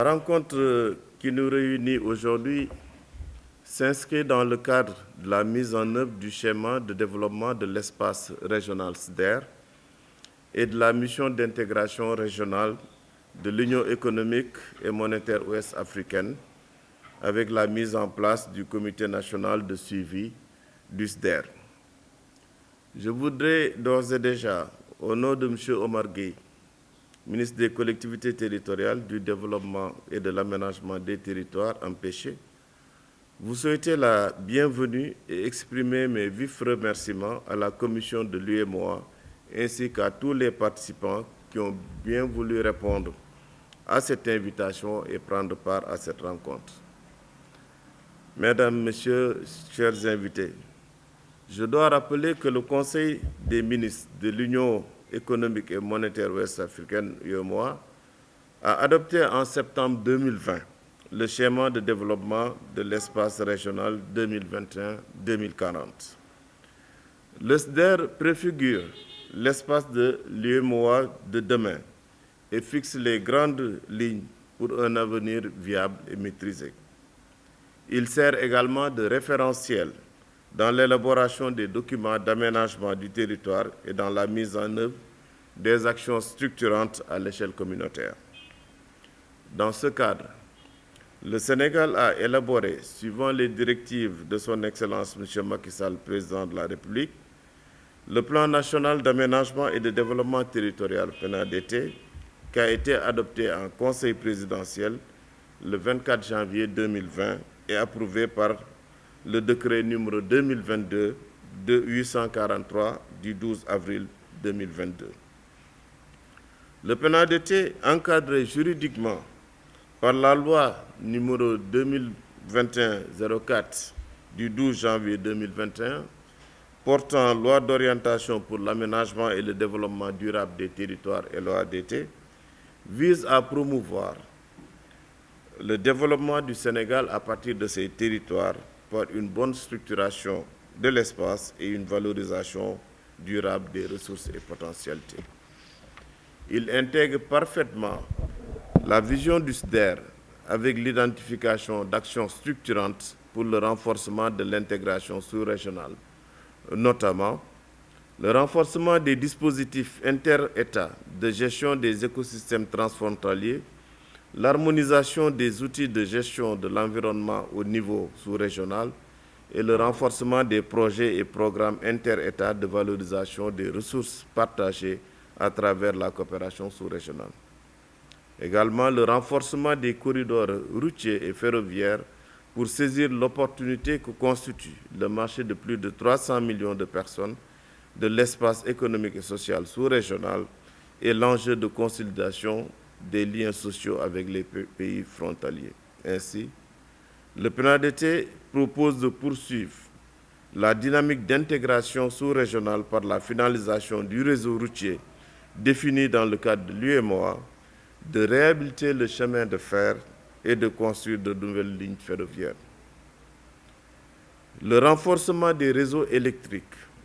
rencontre qui nous réunit aujourd'hui s'inscrit dans le cadre de la mise en œuvre du schéma de développement de l'espace régional SDER et de la mission d'intégration régionale de l'Union économique et monétaire ouest-africaine avec la mise en place du Comité national de suivi du SDER. Je voudrais d'ores et déjà, au nom de M. Omar Gueye, ministre des collectivités territoriales, du développement et de l'aménagement des territoires empêchés, vous souhaiter la bienvenue et exprimer mes vifs remerciements à la commission de l'UEMOA ainsi qu'à tous les participants qui ont bien voulu répondre à cette invitation et prendre part à cette rencontre. Mesdames, Messieurs, chers invités, je dois rappeler que le Conseil des ministres de l'Union économique et monétaire ouest-africaine, UEMOA, a adopté en septembre 2020 le schéma de développement de l'espace régional 2021-2040. Le SDER préfigure l'espace de l'UEMOA de demain et fixe les grandes lignes pour un avenir viable et maîtrisé. Il sert également de référentiel dans l'élaboration des documents d'aménagement du territoire et dans la mise en œuvre des actions structurantes à l'échelle communautaire. Dans ce cadre, le Sénégal a élaboré, suivant les directives de son Excellence M. Macky Sall, Président de la République, le Plan national d'aménagement et de développement territorial PNADT, qui a été adopté en Conseil présidentiel le 24 janvier 2020 et approuvé par le décret numéro 2022-843 du 12 avril 2022. Le PNADT, encadré juridiquement par la loi numéro 2021-04 du 12 janvier 2021, portant loi d'orientation pour l'aménagement et le développement durable des territoires et l'OADT, vise à promouvoir le développement du Sénégal à partir de ces territoires par une bonne structuration de l'espace et une valorisation durable des ressources et potentialités. Il intègre parfaitement la vision du SDER avec l'identification d'actions structurantes pour le renforcement de l'intégration sous-régionale, notamment le renforcement des dispositifs inter-États de gestion des écosystèmes transfrontaliers, l'harmonisation des outils de gestion de l'environnement au niveau sous-régional et le renforcement des projets et programmes inter-États de valorisation des ressources partagées à travers la coopération sous-régionale. Également, le renforcement des corridors routiers et ferroviaires pour saisir l'opportunité que constitue le marché de plus de 300 millions de personnes de l'espace économique et social sous-régional et l'enjeu de consolidation des liens sociaux avec les pays frontaliers. Ainsi, le PNADT propose de poursuivre la dynamique d'intégration sous-régionale par la finalisation du réseau routier défini dans le cadre de l'UEMOA, de réhabiliter le chemin de fer et de construire de nouvelles lignes ferroviaires. Le renforcement des réseaux électriques,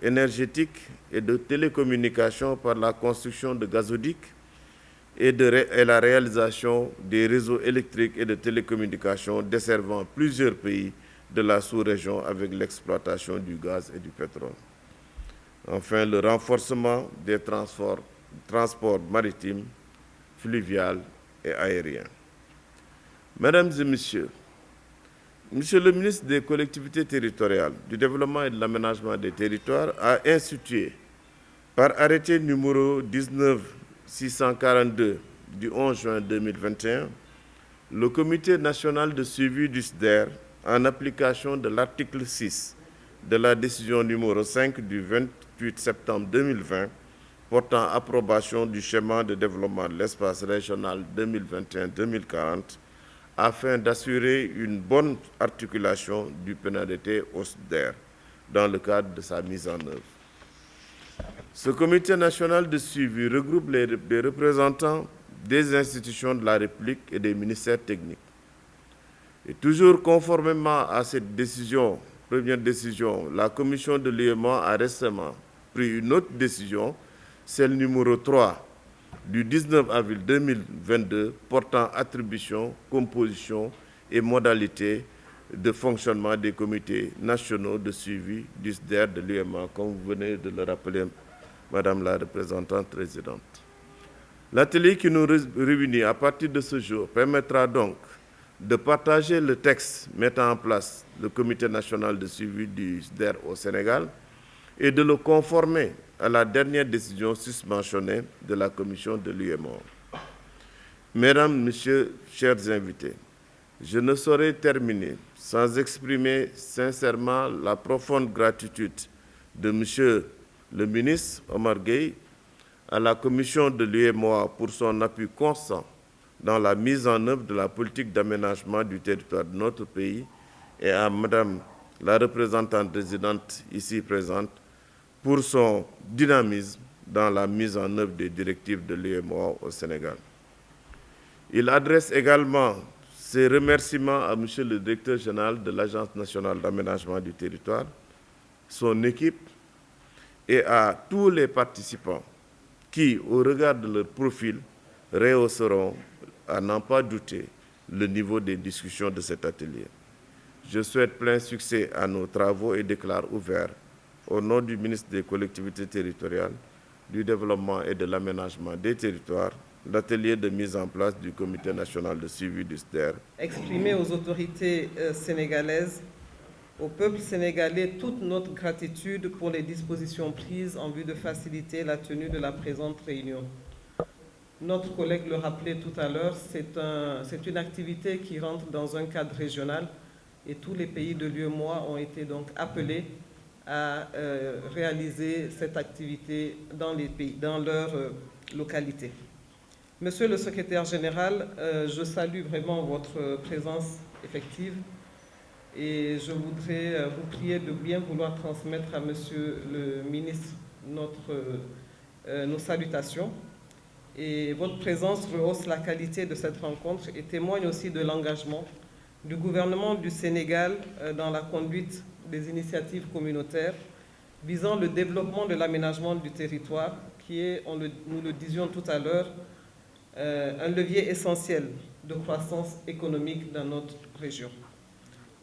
énergétiques et de télécommunications par la construction de gazoducs et la réalisation des réseaux électriques et de télécommunications desservant plusieurs pays de la sous-région avec l'exploitation du gaz et du pétrole. Enfin, le renforcement des transports maritimes, fluviaux et aériens. Mesdames et Messieurs, Monsieur le ministre des collectivités territoriales, du développement et de l'aménagement des territoires a institué par arrêté numéro 19642 du 11 juin 2021 le Comité national de suivi du SDER en application de l'article 6 de la décision numéro 5 du 28 septembre 2020 portant approbation du schéma de développement de l'espace régional 2021-2040 afin d'assurer une bonne articulation du PNADT au SDER dans le cadre de sa mise en œuvre. Ce comité national de suivi regroupe les représentants des institutions de la République et des ministères techniques. Et toujours conformément à cette décision, première décision, la commission de l'UEMOA a récemment pris une autre décision, celle numéro 3, du 19 avril 2022 portant attribution, composition et modalités de fonctionnement des comités nationaux de suivi du SDER de l'UEMOA, comme vous venez de le rappeler, Madame la représentante présidente. L'atelier qui nous réunit à partir de ce jour permettra donc de partager le texte mettant en place le comité national de suivi du SDER au Sénégal et de le conformer à la dernière décision susmentionnée de la commission de l'UEMOA. Mesdames, Messieurs, chers invités, je ne saurais terminer sans exprimer sincèrement la profonde gratitude de Monsieur le ministre Omar Gueye à la commission de l'UEMOA pour son appui constant dans la mise en œuvre de la politique d'aménagement du territoire de notre pays et à Madame la représentante résidente ici présente pour son dynamisme dans la mise en œuvre des directives de l'UEMOA au Sénégal. Il adresse également ses remerciements à Monsieur le directeur général de l'Agence nationale d'aménagement du territoire, son équipe et à tous les participants qui, au regard de leur profil, rehausseront, à n'en pas douter, le niveau des discussions de cet atelier. Je souhaite plein succès à nos travaux et déclare ouvert, au nom du ministre des Collectivités territoriales, du Développement et de l'Aménagement des territoires, l'atelier de mise en place du Comité national de suivi du SDER. Exprimer aux autorités sénégalaises, au peuple sénégalais, toute notre gratitude pour les dispositions prises en vue de faciliter la tenue de la présente réunion. Notre collègue le rappelait tout à l'heure, c'est une activité qui rentre dans un cadre régional et tous les pays de l'UEMOA ont été donc appelés à réaliser cette activité dans les pays, dans leur localité. Monsieur le secrétaire général, je salue vraiment votre présence effective et je voudrais vous prier de bien vouloir transmettre à Monsieur le ministre nos salutations. Et votre présence rehausse la qualité de cette rencontre et témoigne aussi de l'engagement du gouvernement du Sénégal dans la conduite des initiatives communautaires visant le développement de l'aménagement du territoire, qui est, nous le disions tout à l'heure, un levier essentiel de croissance économique dans notre région.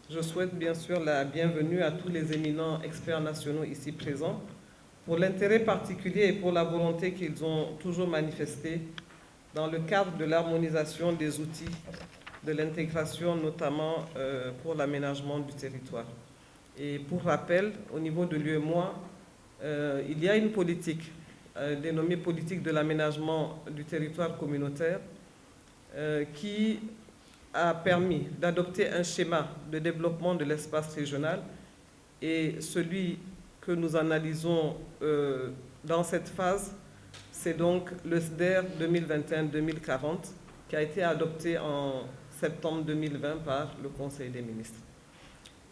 Je souhaite bien sûr la bienvenue à tous les éminents experts nationaux ici présents pour l'intérêt particulier et pour la volonté qu'ils ont toujours manifestée dans le cadre de l'harmonisation des outils de l'intégration, notamment pour l'aménagement du territoire. Et pour rappel, au niveau de l'UEMOA, il y a une politique dénommée politique de l'aménagement du territoire communautaire qui a permis d'adopter un schéma de développement de l'espace régional et celui que nous analysons dans cette phase, c'est donc le SDER 2021-2040 qui a été adopté en septembre 2020 par le Conseil des ministres.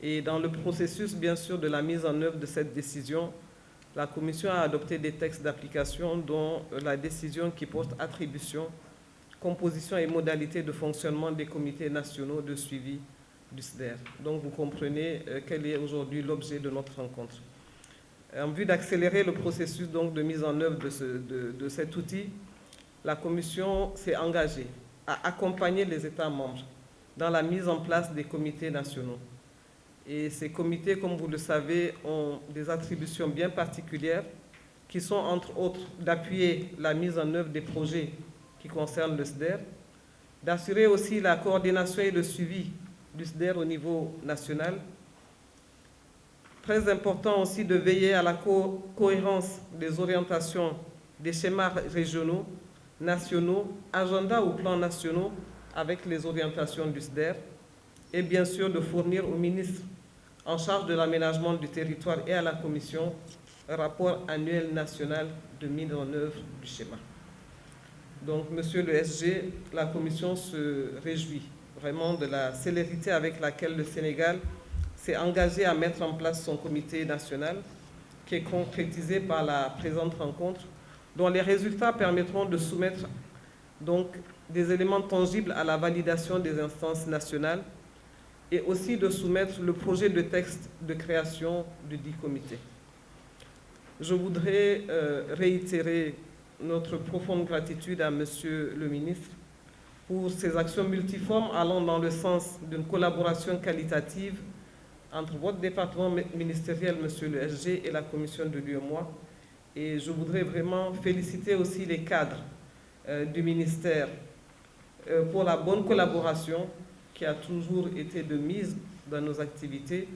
Et dans le processus, bien sûr, de la mise en œuvre de cette décision, la Commission a adopté des textes d'application dont la décision qui porte attribution, composition et modalités de fonctionnement des comités nationaux de suivi du SDER. Donc vous comprenez quel est aujourd'hui l'objet de notre rencontre. En vue d'accélérer le processus donc, de mise en œuvre de cet outil, la Commission s'est engagée à accompagner les États membres dans la mise en place des comités nationaux. Et ces comités, comme vous le savez, ont des attributions bien particulières qui sont, entre autres, d'appuyer la mise en œuvre des projets qui concernent le SDER, d'assurer aussi la coordination et le suivi du SDER au niveau national. Très important aussi de veiller à la cohérence des orientations des schémas régionaux, nationaux, agendas ou plans nationaux avec les orientations du SDER et bien sûr de fournir au ministre en charge de l'aménagement du territoire et à la Commission un rapport annuel national de mise en œuvre du schéma. Donc, Monsieur le SG, la Commission se réjouit vraiment de la célérité avec laquelle le Sénégal s'est engagé à mettre en place son comité national, qui est concrétisé par la présente rencontre, dont les résultats permettront de soumettre donc des éléments tangibles à la validation des instances nationales et aussi de soumettre le projet de texte de création du dit comité. Je voudrais réitérer notre profonde gratitude à Monsieur le ministre pour ses actions multiformes allant dans le sens d'une collaboration qualitative entre votre département ministériel, Monsieur le SG, et la commission de l'UEMOA. Et je voudrais vraiment féliciter aussi les cadres du ministère pour la bonne collaboration qui a toujours été de mise dans nos activités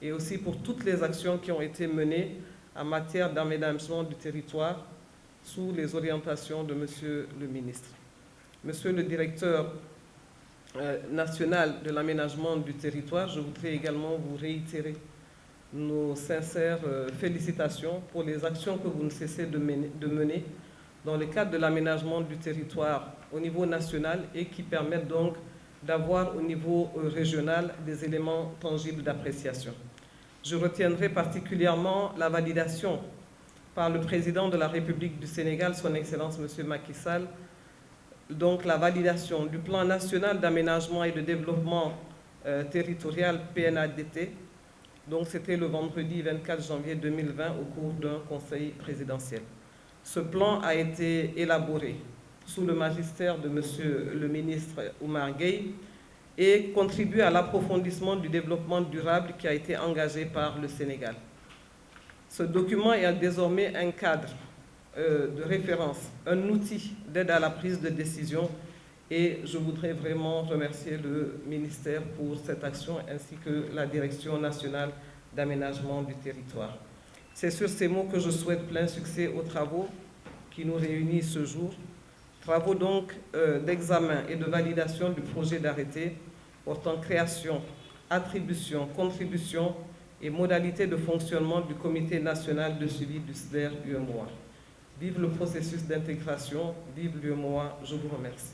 et aussi pour toutes les actions qui ont été menées en matière d'aménagement du territoire sous les orientations de Monsieur le ministre. Monsieur le directeur national de l'aménagement du territoire, je voudrais également vous réitérer nos sincères félicitations pour les actions que vous ne cessez de mener dans le cadre de l'aménagement du territoire au niveau national et qui permettent donc d'avoir au niveau régional des éléments tangibles d'appréciation. Je retiendrai particulièrement la validation par le président de la République du Sénégal, son Excellence M. Macky Sall, donc la validation du plan national d'aménagement et de développement territorial PNADT. Donc c'était le vendredi 24 janvier 2020 au cours d'un conseil présidentiel. Ce plan a été élaboré sous le magistère de M. le ministre Oumar Gueye et contribue à l'approfondissement du développement durable qui a été engagé par le Sénégal. Ce document est désormais un cadre de référence, un outil d'aide à la prise de décision et je voudrais vraiment remercier le ministère pour cette action ainsi que la Direction nationale d'aménagement du territoire. C'est sur ces mots que je souhaite plein succès aux travaux qui nous réunissent ce jour. Travaux donc d'examen et de validation du projet d'arrêté portant création, attribution, contribution et modalités de fonctionnement du Comité national de suivi du SDER-UEMOA. Vive le processus d'intégration, vive l'UEMOA, je vous remercie.